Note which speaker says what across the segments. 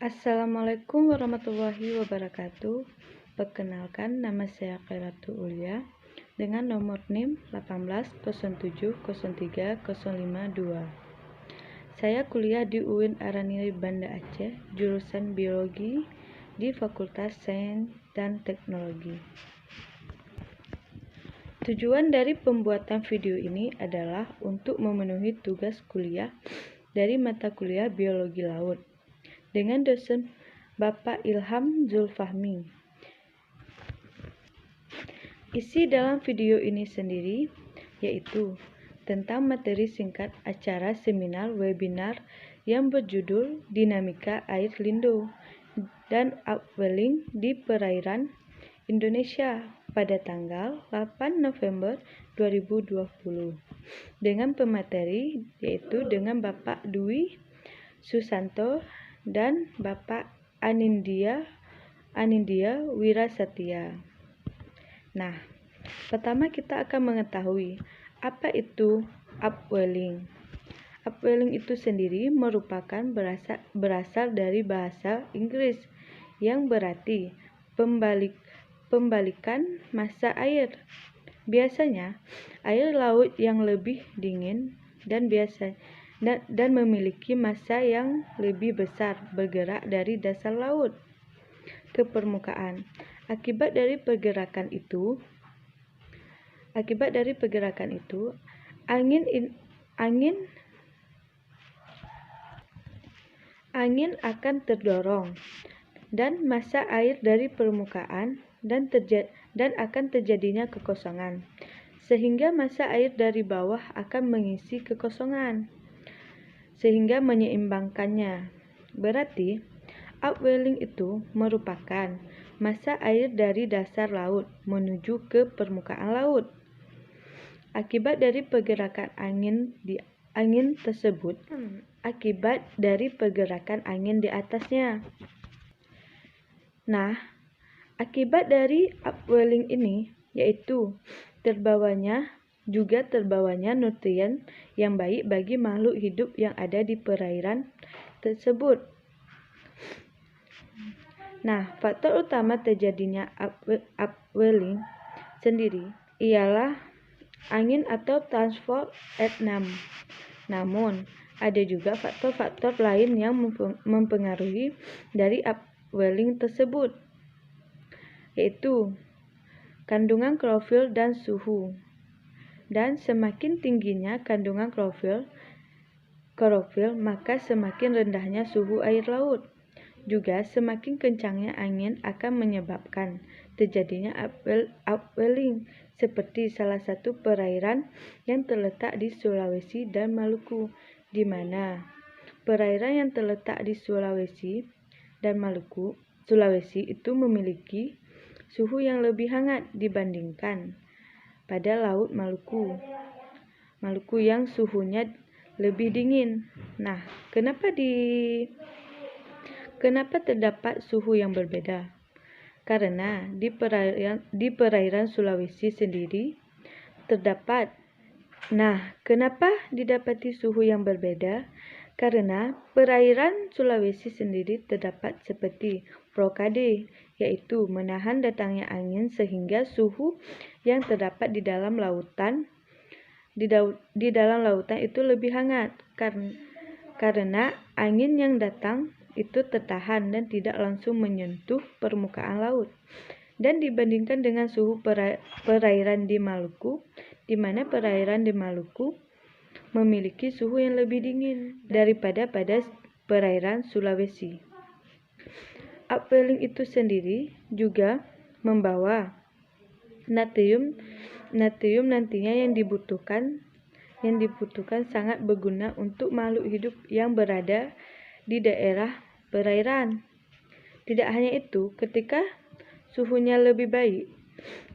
Speaker 1: Assalamualaikum warahmatullahi wabarakatuh. Perkenalkan, nama saya Khairatul Ulia dengan nomor NIM 1807030552. Saya kuliah di UIN Araniri Banda Aceh, jurusan Biologi di Fakultas Sains dan Teknologi. Tujuan dari pembuatan video ini adalah untuk memenuhi tugas kuliah dari mata kuliah Biologi Laut dengan dosen Bapak Ilham Zulfahmi. Isi dalam video ini sendiri yaitu tentang materi singkat acara seminar webinar yang berjudul Dinamika Air Lindo dan Upwelling di Perairan Indonesia pada tanggal 8 November 2020 dengan pemateri yaitu dengan Bapak Dwi Susanto dan Bapak Anindya Wirasatya. Nah, pertama kita akan mengetahui apa itu upwelling. Upwelling itu sendiri merupakan berasal dari bahasa Inggris yang berarti pembalikan massa air. Biasanya air laut yang lebih dingin dan memiliki massa yang lebih besar bergerak dari dasar laut ke permukaan. Akibat dari pergerakan itu, angin akan terdorong dan massa air dari permukaan dan akan terjadinya kekosongan, sehingga massa air dari bawah akan mengisi kekosongan sehingga menyeimbangkannya. Berarti, upwelling itu merupakan massa air dari dasar laut menuju ke permukaan laut. Akibat dari pergerakan angin tersebut, akibat dari pergerakan angin di atasnya. Nah, akibat dari upwelling ini yaitu terbawanya nutrien yang baik bagi makhluk hidup yang ada di perairan tersebut. Nah, faktor utama terjadinya upwelling sendiri ialah angin atau transport air. Namun, ada juga faktor-faktor lain yang mempengaruhi dari upwelling tersebut, yaitu kandungan klorofil dan suhu. Dan semakin tingginya kandungan klorofil, maka semakin rendahnya suhu air laut. Juga semakin kencangnya angin akan menyebabkan terjadinya upwelling, seperti salah satu perairan yang terletak di Sulawesi dan Maluku, di mana perairan yang terletak di Sulawesi dan Maluku, Sulawesi itu memiliki suhu yang lebih hangat dibandingkan pada Laut Maluku yang suhunya lebih dingin. Nah, kenapa terdapat suhu yang berbeda? Karena di perairan Sulawesi sendiri terdapat. Nah, kenapa didapati suhu yang berbeda? Karena perairan Sulawesi sendiri terdapat seperti blokade, yaitu menahan datangnya angin sehingga suhu yang terdapat di dalam lautan itu lebih hangat karena angin yang datang itu tertahan dan tidak langsung menyentuh permukaan laut. Dan dibandingkan dengan suhu perairan di Maluku, di mana perairan di Maluku memiliki suhu yang lebih dingin daripada pada perairan Sulawesi. Upwelling itu sendiri juga membawa natrium nantinya yang dibutuhkan sangat berguna untuk makhluk hidup yang berada di daerah perairan. Tidak hanya itu, ketika suhunya lebih baik,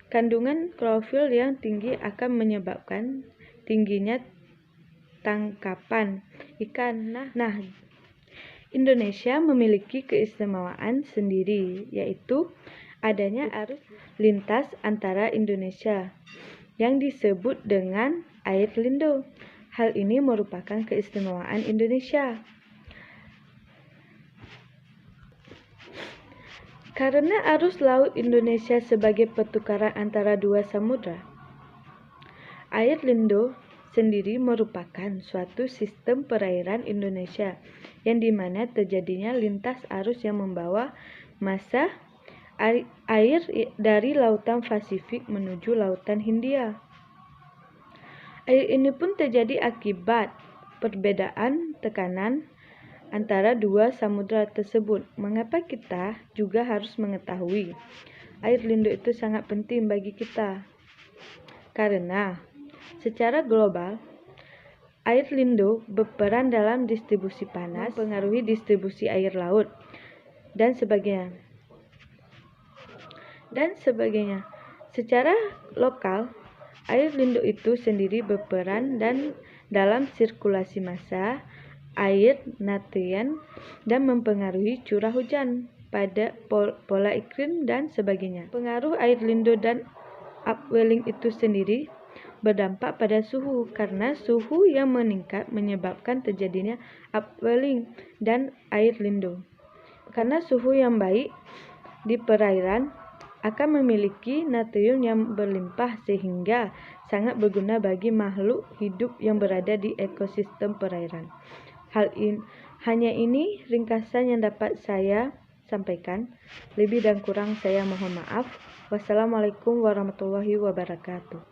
Speaker 1: kandungan klorofil yang tinggi akan menyebabkan tingginya tangkapan ikan. Nah, Indonesia memiliki keistimewaan sendiri, yaitu adanya arus lintas antara Indonesia yang disebut dengan air lindo. Hal ini merupakan keistimewaan Indonesia. Karena arus laut Indonesia sebagai pertukaran antara dua samudra, air lindo sendiri merupakan suatu sistem perairan Indonesia yang dimana terjadinya lintas arus yang membawa massa air dari lautan Pasifik menuju lautan Hindia. Air ini pun terjadi akibat perbedaan tekanan antara dua samudra tersebut. Mengapa kita juga harus mengetahui air lindo itu sangat penting bagi kita? Karena secara global, air lindo berperan dalam distribusi panas, mempengaruhi distribusi air laut, dan sebagainya. Secara lokal, air lindo itu sendiri berperan dalam sirkulasi massa, air, nutrien, dan mempengaruhi curah hujan pada pola iklim dan sebagainya. Pengaruh air lindo dan upwelling itu sendiri berdampak pada suhu, karena suhu yang meningkat menyebabkan terjadinya upwelling dan air lindo. Karena suhu yang baik di perairan akan memiliki natrium yang berlimpah sehingga sangat berguna bagi makhluk hidup yang berada di ekosistem perairan. Hanya ini ringkasan yang dapat saya sampaikan. Lebih dan kurang saya mohon maaf. Wassalamualaikum warahmatullahi wabarakatuh.